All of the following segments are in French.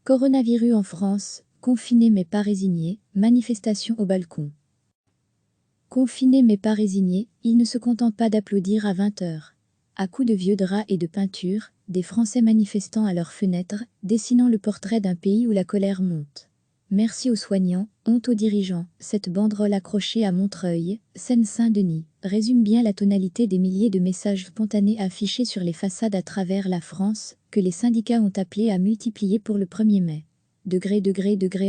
Coronavirus en France, confiné mais pas résigné, manifestation au balcon. Confiné mais pas résigné, ils ne se contentent pas d'applaudir à 20 h. À coups de vieux draps et de peinture, des Français manifestant à leurs fenêtres, dessinant le portrait d'un pays où la colère monte. Merci aux soignants, honte aux dirigeants, cette banderole accrochée à Montreuil, Seine-Saint-Denis, résume bien la tonalité des milliers de messages spontanés affichés sur les façades à travers la France, que les syndicats ont appelé à multiplier pour le 1er mai. Degré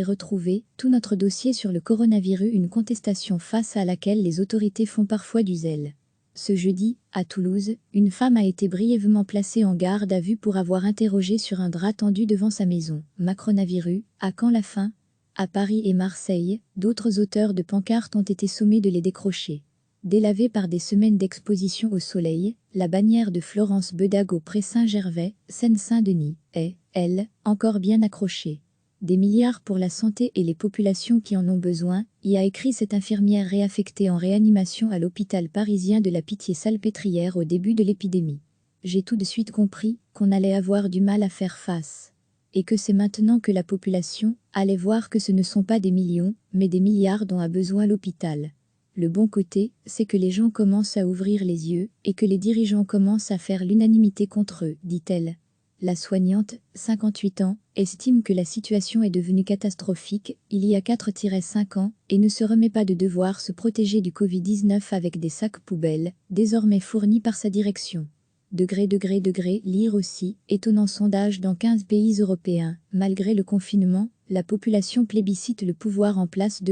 retrouvé, tout notre dossier sur le coronavirus, une contestation face à laquelle les autorités font parfois du zèle. Ce jeudi, à Toulouse, une femme a été brièvement placée en garde à vue pour avoir interrogé sur un drap tendu devant sa maison. Macronavirus, à quand la fin ? À Paris et Marseille, d'autres auteurs de pancartes ont été sommés de les décrocher. Délavée par des semaines d'exposition au soleil, la bannière de Florence Bedag au pré Saint-Gervais, Seine-Saint-Denis, est, elle, encore bien accrochée. Des milliards pour la santé et les populations qui en ont besoin, y a écrit cette infirmière réaffectée en réanimation à l'hôpital parisien de la Pitié-Salpêtrière au début de l'épidémie. J'ai tout de suite compris qu'on allait avoir du mal à faire face. Et que c'est maintenant que la population allait voir que ce ne sont pas des millions, mais des milliards dont a besoin l'hôpital. Le bon côté, c'est que les gens commencent à ouvrir les yeux et que les dirigeants commencent à faire l'unanimité contre eux, dit-elle. La soignante, 58 ans, estime que la situation est devenue catastrophique il y a 4-5 ans et ne se remet pas de devoir se protéger du Covid-19 avec des sacs poubelles, désormais fournis par sa direction. Lire aussi, étonnant sondage dans 15 pays européens, malgré le confinement, la population plébiscite le pouvoir en place.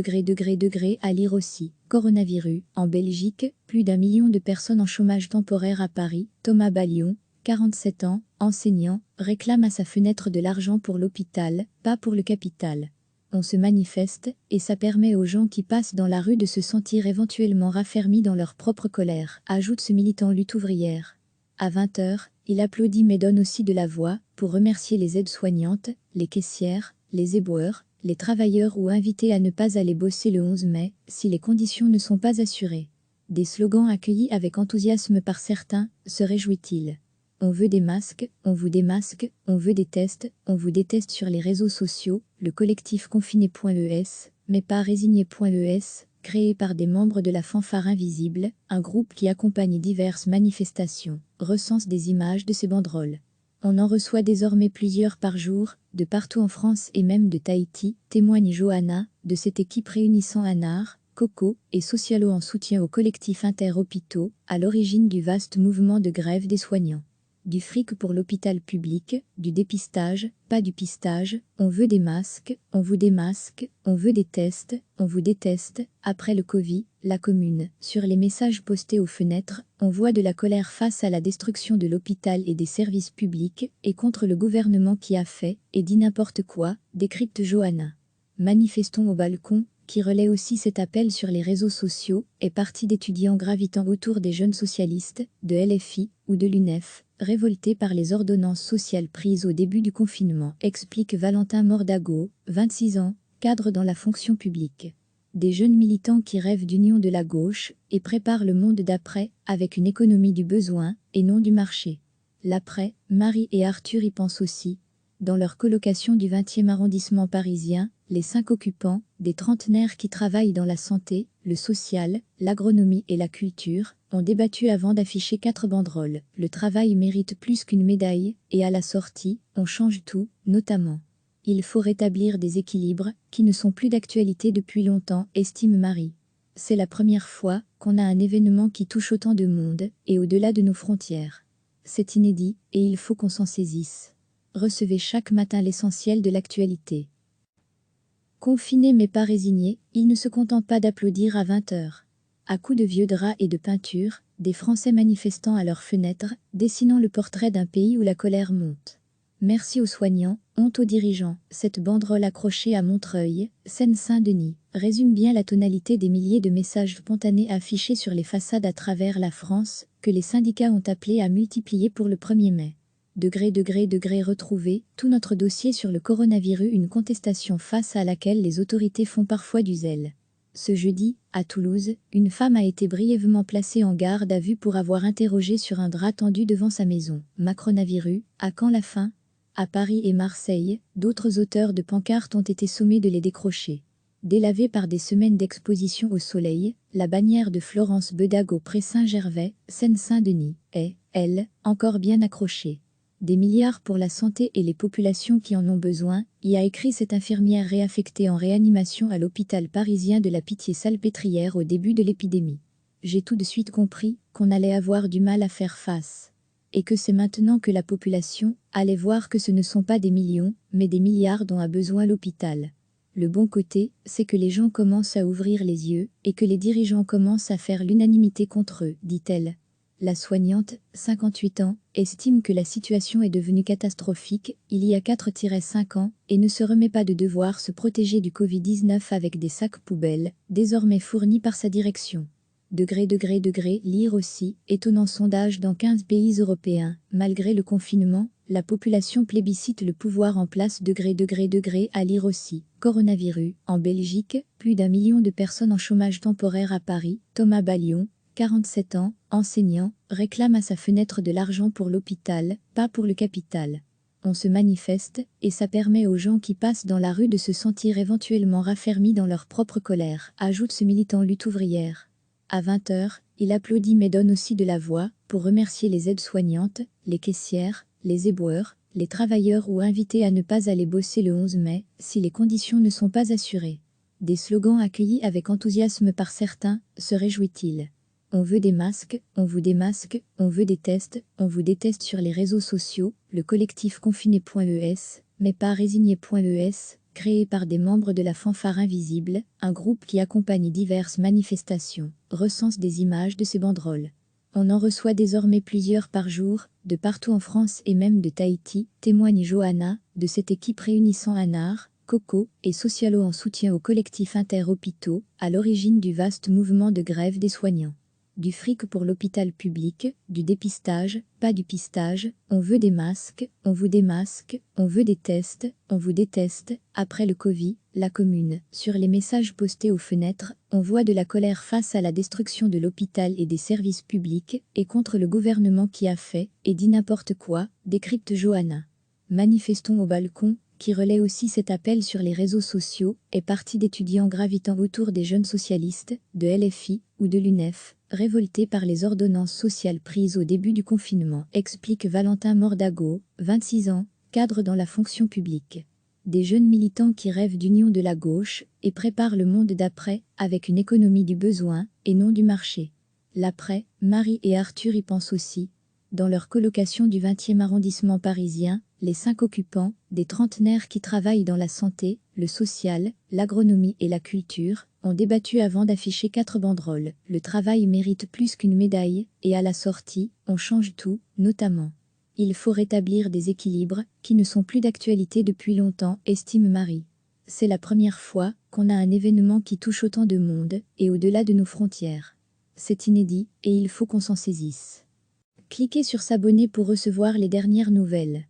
À lire aussi, coronavirus, en Belgique, plus d'1 million de personnes en chômage temporaire à Paris. Thomas Ballion, 47 ans, enseignant, réclame à sa fenêtre de l'argent pour l'hôpital, pas pour le capital. On se manifeste, et ça permet aux gens qui passent dans la rue de se sentir éventuellement raffermis dans leur propre colère, ajoute ce militant lutte ouvrière. À 20 h, il applaudit mais donne aussi de la voix, pour remercier les aides-soignantes, les caissières, les éboueurs, les travailleurs ou invités à ne pas aller bosser le 11 mai, si les conditions ne sont pas assurées. Des slogans accueillis avec enthousiasme par certains, se réjouit-il. On veut des masques, on vous démasque, on veut des tests, on vous déteste sur les réseaux sociaux, le collectif confiné.es, mais pas résigné.es, créé par des membres de la Fanfare Invisible, un groupe qui accompagne diverses manifestations, recense des images de ces banderoles. On en reçoit désormais plusieurs par jour, de partout en France et même de Tahiti, témoigne Johanna, de cette équipe réunissant Anar, Coco et Socialo en soutien au collectif Inter-Hôpitaux, à l'origine du vaste mouvement de grève des soignants. Du fric pour l'hôpital public, du dépistage, pas du pistage, on veut des masques, on vous démasque, on veut des tests, on vous déteste. Après le Covid, la commune, sur les messages postés aux fenêtres, on voit de la colère face à la destruction de l'hôpital et des services publics, et contre le gouvernement qui a fait et dit n'importe quoi, décrypte Johanna. Manifestons au balcon, qui relaie aussi cet appel sur les réseaux sociaux, est partie d'étudiants gravitant autour des jeunes socialistes, de LFI ou de l'UNEF, révoltés par les ordonnances sociales prises au début du confinement, explique Valentin Mordago, 26 ans, cadre dans la fonction publique. Des jeunes militants qui rêvent d'union de la gauche et préparent le monde d'après avec une économie du besoin et non du marché. L'après, Marie et Arthur y pensent aussi. Dans leur colocation du 20e arrondissement parisien, les 5 occupants, des trentenaires qui travaillent dans la santé, le social, l'agronomie et la culture, ont débattu avant d'afficher 4 banderoles. Le travail mérite plus qu'une médaille, et à la sortie, on change tout, notamment. Il faut rétablir des équilibres qui ne sont plus d'actualité depuis longtemps, estime Marie. C'est la première fois qu'on a un événement qui touche autant de monde, et au-delà de nos frontières. C'est inédit, et il faut qu'on s'en saisisse. Recevez chaque matin l'essentiel de l'actualité. Confinés mais pas résignés, ils ne se contentent pas d'applaudir à 20 h. À coups de vieux draps et de peinture, des Français manifestant à leurs fenêtres, dessinant le portrait d'un pays où la colère monte. Merci aux soignants, honte aux dirigeants, cette banderole accrochée à Montreuil, Seine-Saint-Denis, résume bien la tonalité des milliers de messages spontanés affichés sur les façades à travers la France, que les syndicats ont appelé à multiplier pour le 1er mai. Degré retrouvé, tout notre dossier sur le coronavirus, une contestation face à laquelle les autorités font parfois du zèle. Ce jeudi, à Toulouse, une femme a été brièvement placée en garde à vue pour avoir interrogé sur un drap tendu devant sa maison. Macronavirus, à quand la fin ? À Paris et Marseille, d'autres auteurs de pancartes ont été sommés de les décrocher. Délavée par des semaines d'exposition au soleil, la bannière de Florence Bedag au Pré Saint-Gervais, Seine-Saint-Denis, est, elle, encore bien accrochée. Des milliards pour la santé et les populations qui en ont besoin, y a écrit cette infirmière réaffectée en réanimation à l'hôpital parisien de la Pitié-Salpêtrière au début de l'épidémie. J'ai tout de suite compris qu'on allait avoir du mal à faire face. Et que c'est maintenant que la population allait voir que ce ne sont pas des millions, mais des milliards dont a besoin l'hôpital. Le bon côté, c'est que les gens commencent à ouvrir les yeux et que les dirigeants commencent à faire l'unanimité contre eux, dit-elle. La soignante, 58 ans, estime que la situation est devenue catastrophique il y a 4-5 ans et ne se remet pas de devoir se protéger du Covid-19 avec des sacs poubelles, désormais fournis par sa direction. Lire aussi, étonnant sondage dans 15 pays européens, malgré le confinement, la population plébiscite le pouvoir en place. À lire aussi, coronavirus, en Belgique, plus d'1 million de personnes en chômage temporaire à Paris. Thomas Ballion, 47 ans, enseignant, réclame à sa fenêtre de l'argent pour l'hôpital, pas pour le capital. On se manifeste, et ça permet aux gens qui passent dans la rue de se sentir éventuellement raffermis dans leur propre colère, ajoute ce militant lutte ouvrière. À 20h, il applaudit mais donne aussi de la voix pour remercier les aides-soignantes, les caissières, les éboueurs, les travailleurs ou invités à ne pas aller bosser le 11 mai si les conditions ne sont pas assurées. Des slogans accueillis avec enthousiasme par certains, se réjouit-il. On veut des masques, on vous démasque, on veut des tests, on vous déteste sur les réseaux sociaux, le collectif confiné.es, mais pas résigné.es, créé par des membres de la Fanfare Invisible, un groupe qui accompagne diverses manifestations, recense des images de ces banderoles. On en reçoit désormais plusieurs par jour, de partout en France et même de Tahiti, témoigne Johanna, de cette équipe réunissant Anar, Coco et Socialo en soutien au collectif Inter-Hôpitaux, à l'origine du vaste mouvement de grève des soignants. Du fric pour l'hôpital public, du dépistage, pas du pistage, on veut des masques, on vous démasque, on veut des tests, on vous déteste. Après le Covid, la commune, sur les messages postés aux fenêtres, on voit de la colère face à la destruction de l'hôpital et des services publics, et contre le gouvernement qui a fait, et dit n'importe quoi, décrypte Johanna. Manifestons au balcon, qui relaie aussi cet appel sur les réseaux sociaux, est partie d'étudiants gravitant autour des jeunes socialistes, de LFI ou de l'UNEF, révoltés par les ordonnances sociales prises au début du confinement, explique Valentin Mordago, 26 ans, cadre dans la fonction publique. Des jeunes militants qui rêvent d'union de la gauche et préparent le monde d'après avec une économie du besoin et non du marché. L'après, Marie et Arthur y pensent aussi. Dans leur colocation du 20e arrondissement parisien, les 5 occupants, des trentenaires qui travaillent dans la santé, le social, l'agronomie et la culture, ont débattu avant d'afficher 4 banderoles. Le travail mérite plus qu'une médaille, et à la sortie, on change tout, notamment. Il faut rétablir des équilibres qui ne sont plus d'actualité depuis longtemps, estime Marie. C'est la première fois qu'on a un événement qui touche autant de monde, et au-delà de nos frontières. C'est inédit, et il faut qu'on s'en saisisse. Cliquez sur s'abonner pour recevoir les dernières nouvelles.